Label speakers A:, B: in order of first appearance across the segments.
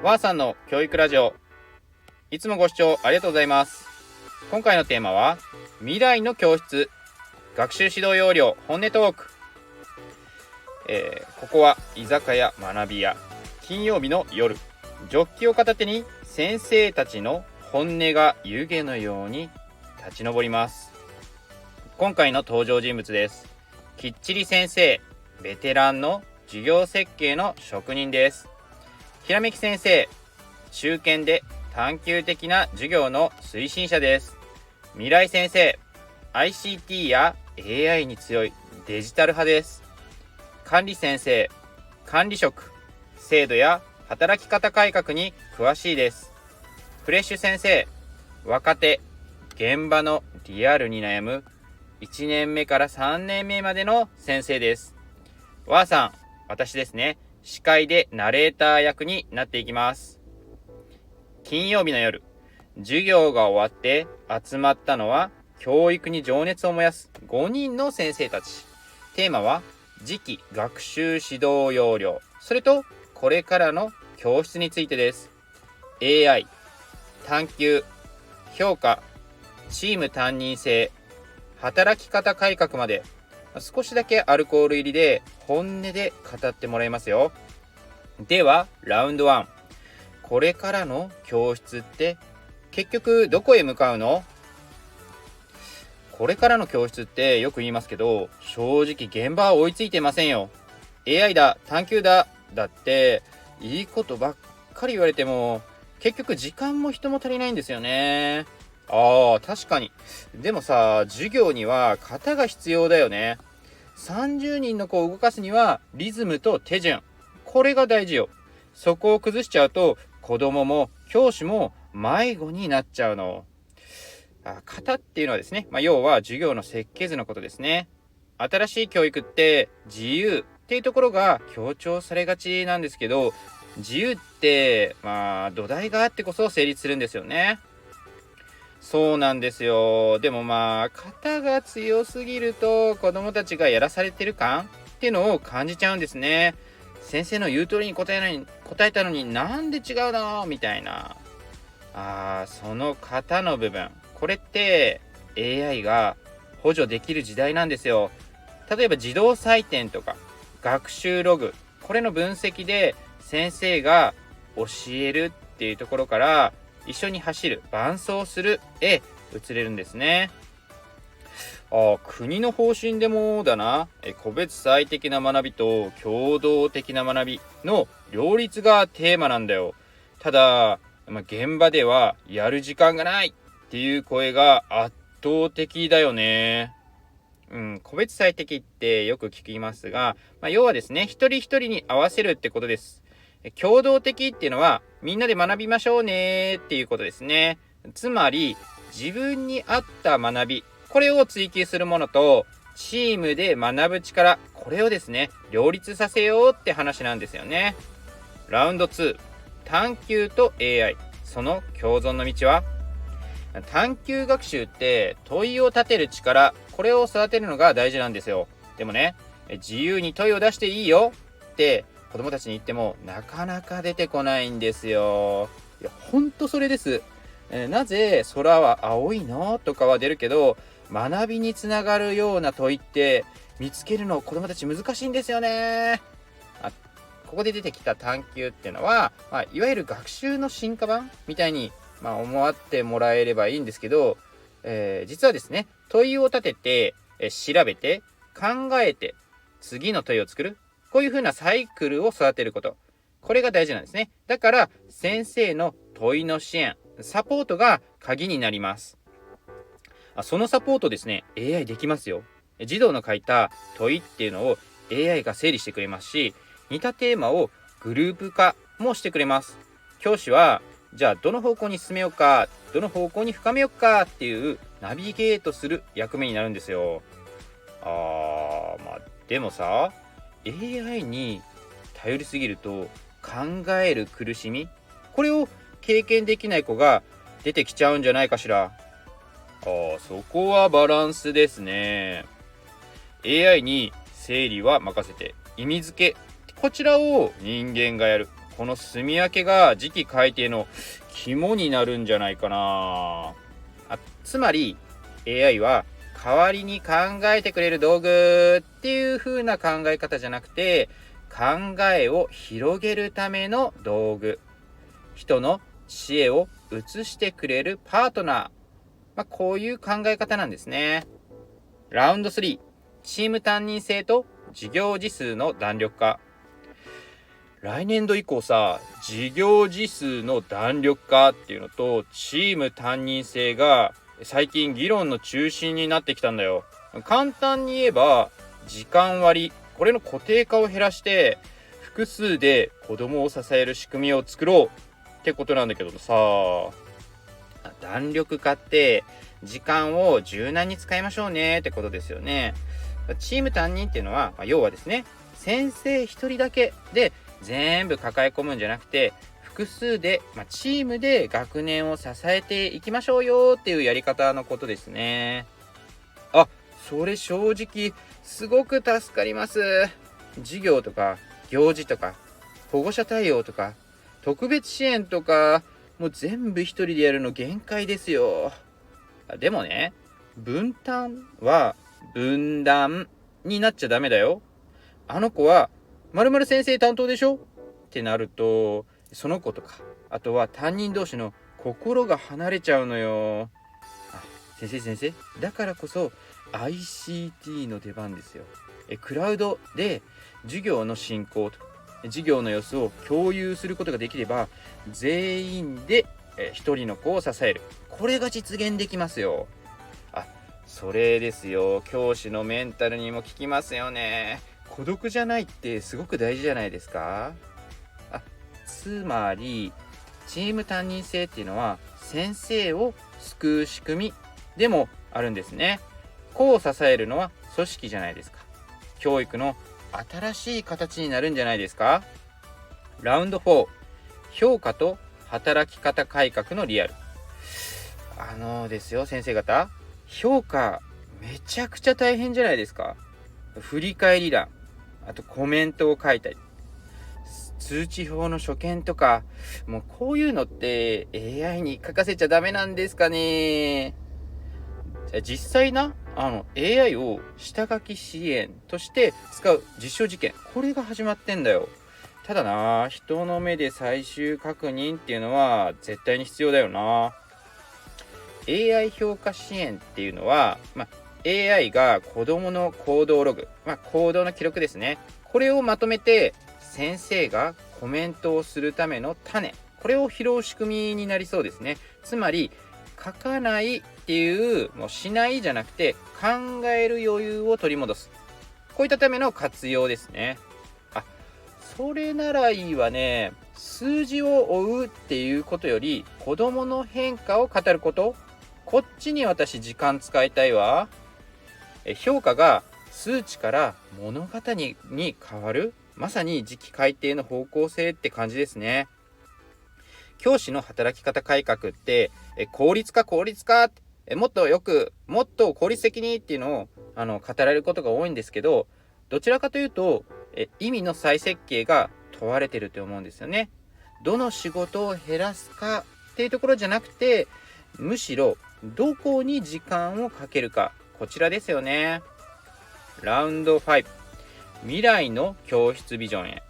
A: わーさんの教育ラジオ、いつもご視聴ありがとうございます。今回のテーマは未来の教室学習指導要領本音トーク。ここは居酒屋学び屋、金曜日の夜、ジョッキを片手に先生たちの本音が湯気のように立ち上ります。今回の登場人物です。きっちり先生、ベテランの授業設計の職人です。ひらめき先生、中堅で探究的な授業の推進者です。未来先生、 ICT や AI に強いデジタル派です。管理先生、管理職、制度や働き方改革に詳しいです。フレッシュ先生、若手、現場のリアルに悩む1年目から3年目までの先生です。わーさん、私ですね、司会でナレーター役になっていきます。金曜日の夜、授業が終わって集まったのは教育に情熱を燃やす5人の先生たち。テーマは次期学習指導要領、それとこれからの教室についてです。 AI、探究、評価、チーム担任制、働き方改革まで、少しだけアルコール入りで本音で語ってもらいますよ。ではラウンド1、これからの教室って結局どこへ向かうの？これからの教室ってよく言いますけど、正直現場は追いついてませんよ。 AI だ、探究だだっていいことばっかり言われても結局時間も人も足りないんですよね。確かに。でもさ、授業には型が必要だよね。30人の子を動かすにはリズムと手順、これが大事よ。そこを崩しちゃうと子供も教師も迷子になっちゃうの。型っていうのはですね、要は授業の設計図のことですね。新しい教育って自由っていうところが強調されがちなんですけど、自由って土台があってこそ成立するんですよね。そうなんですよ。でも型が強すぎると子供たちがやらされてる感っていうのを感じちゃうんですね。先生の言う通りに答えたのになんで違うのみたいな。その型の部分、これって AI が補助できる時代なんですよ。例えば自動採点とか学習ログ、これの分析で先生が教えるっていうところから一緒に走る、伴走するへ移れるんですね。国の方針でもだな、個別最適な学びと共同的な学びの両立がテーマなんだよ。ただ、現場ではやる時間がないっていう声が圧倒的だよね。個別最適ってよく聞きますが、要はですね、一人一人に合わせるってことです。共同的っていうのはみんなで学びましょうねっていうことですね。つまり自分に合った学び、これを追求するものとチームで学ぶ力、これをですね両立させようって話なんですよね。ラウンド2、探究と AI、 その共存の道は？探究学習って問いを立てる力、これを育てるのが大事なんですよ。でもね、自由に問いを出していいよって子供たちに言ってもなかなか出てこないんですよ。いや、ほんとそれです。なぜ空は青いのとかは出るけど、学びにつながるような問いって見つけるの子供たち難しいんですよね。ここで出てきた探究っていうのは、いわゆる学習の進化版みたいに、思ってもらえればいいんですけど、実はですね、問いを立てて、調べて、考えて、次の問いを作る。こういう風なサイクルを育てること。これが大事なんですね。だから、先生の問いの支援、サポートが鍵になります。そのサポートですね、AI できますよ。児童の書いた問いっていうのを AI が整理してくれますし、似たテーマをグループ化もしてくれます。教師は、じゃあどの方向に進めようか、どの方向に深めようかっていうナビゲートする役目になるんですよ。でもさ、AI に頼りすぎると考える苦しみ、これを経験できない子が出てきちゃうんじゃないかしら。そこはバランスですね。AI に整理は任せて、意味付け、こちらを人間がやる。この住み分けが次期改定の肝になるんじゃないかな。つまり AI は代わりに考えてくれる道具っていう風な考え方じゃなくて、考えを広げるための道具。人の知恵を映してくれるパートナー。こういう考え方なんですね。ラウンド3、チーム担任制と事業時数の弾力化。来年度以降さ、事業時数の弾力化っていうのとチーム担任制が最近議論の中心になってきたんだよ。簡単に言えば時間割、これの固定化を減らして複数で子供を支える仕組みを作ろうってことなんだけどさ、弾力化って時間を柔軟に使いましょうねってことですよね。チーム担任っていうのは、要はですね、先生一人だけで全部抱え込むんじゃなくて、複数で、チームで学年を支えていきましょうよっていうやり方のことですね。それ正直すごく助かります。授業とか行事とか保護者対応とか特別支援とか、もう全部一人でやるの限界ですよ。でもね、分担は分断になっちゃダメだよ。あの子は〇〇先生担当でしょってなると、その子とか、あとは担任同士の心が離れちゃうのよ。先生、だからこそ ICT の出番ですよ。クラウドで授業の進行と授業の様子を共有することができれば、全員で一人の子を支える。これが実現できますよ。それですよ。教師のメンタルにも効きますよね。孤独じゃないってすごく大事じゃないですか。つまりチーム担任制っていうのは先生を救う仕組みでもあるんですね。子を支えるのは組織じゃないですか。教育の新しい形になるんじゃないですか。ラウンド4、評価と働き方改革のリアル。ですよ、先生方、評価めちゃくちゃ大変じゃないですか。振り返り欄、あとコメントを書いたり、通知表の所見とか、もうこういうのって AI に書かせちゃダメなんですかね。実際な、AI を下書き支援として使う実証実験、これが始まってんだよ。ただな、人の目で最終確認っていうのは絶対に必要だよな。AI 評価支援っていうのは、AI が子どもの行動ログ、行動の記録ですね。これをまとめて先生がコメントをするための種、これを拾う仕組みになりそうですね。つまり書かないっていう、もうしないじゃなくて考える余裕を取り戻す。こういったための活用ですね。それならいいわね。数字を追うっていうことより子どもの変化を語ること、こっちに私時間使いたいわ。評価が数値から物語に変わる、まさに次期改定の方向性って感じですね。教師の働き方改革って効率化もっと効率的にっていうのを語られることが多いんですけど、どちらかというと意味の再設計が問われてると思うんですよね。どの仕事を減らすかっていうところじゃなくて、むしろどこに時間をかけるか、こちらですよね。ラウンド5、未来の教室ビジョンへ。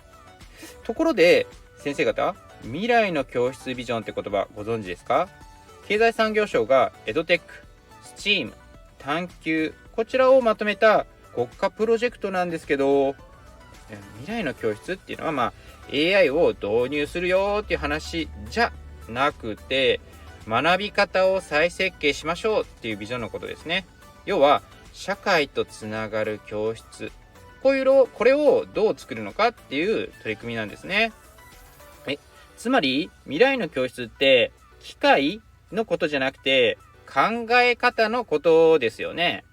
A: ところで先生方、未来の教室ビジョンって言葉ご存知ですか？経済産業省がエドテック、スチーム、探究、こちらをまとめた国家プロジェクトなんですけど、未来の教室っていうのはAI を導入するよっていう話じゃなくて、学び方を再設計しましょうっていうビジョンのことですね。要は社会とつながる教室、これをどう作るのかっていう取り組みなんですね。つまり未来の教室って機械のことじゃなくて考え方のことですよね。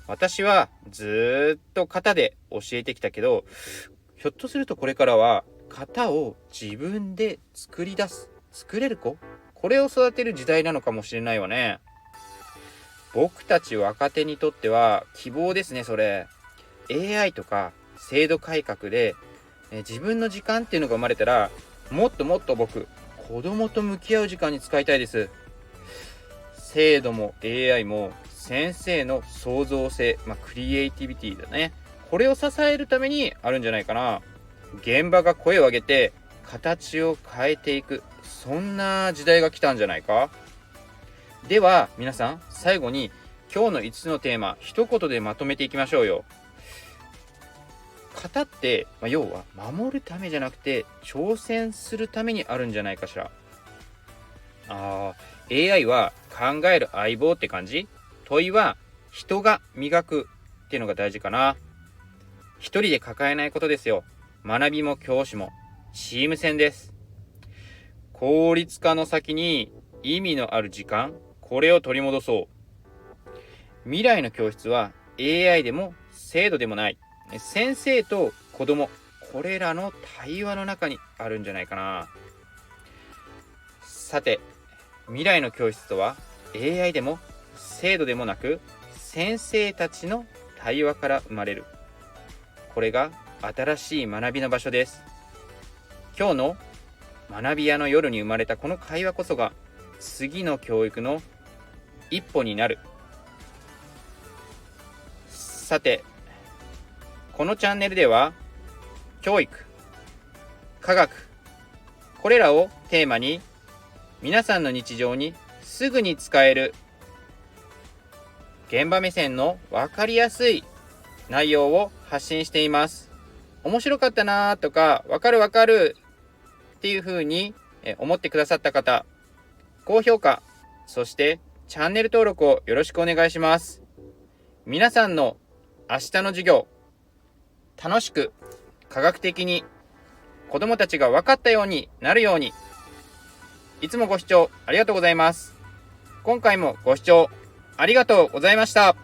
A: 私はずっと型で教えてきたけど、ひょっとするとこれからは型を自分で作れる子、これを育てる時代なのかもしれないわね。僕たち若手にとっては希望ですね、それ。AI とか制度改革で自分の時間っていうのが生まれたら、もっともっと僕、子供と向き合う時間に使いたいです。制度も AI も先生の創造性、クリエイティビティだね。これを支えるためにあるんじゃないかな。現場が声を上げて形を変えていく、そんな時代が来たんじゃないか。では皆さん、最後に今日の5つのテーマ、一言でまとめていきましょうよ。型って、要は守るためじゃなくて挑戦するためにあるんじゃないかしら。AI は考える相棒って感じ？問いは人が磨くっていうのが大事かな。一人で抱えないことですよ。学びも教師もチーム戦です。効率化の先に意味のある時間、これを取り戻そう。未来の教室は AI でも制度でもない。先生と子供、これらの対話の中にあるんじゃないかな。さて、未来の教室とは AI でも制度でもなく、先生たちの対話から生まれる。これが新しい学びの場所です。今日の学び屋の夜に生まれたこの会話こそが次の教育の一歩になる。さて、このチャンネルでは教育、科学、これらをテーマに皆さんの日常にすぐに使える現場目線の分かりやすい内容を発信しています。面白かったなとか、わかるっていう風に思ってくださった方、高評価、そしてチャンネル登録をよろしくお願いします。皆さんの明日の授業、楽しく科学的に子どもたちが分かったようになるように、いつもご視聴ありがとうございます。今回もご視聴ありがとうございました。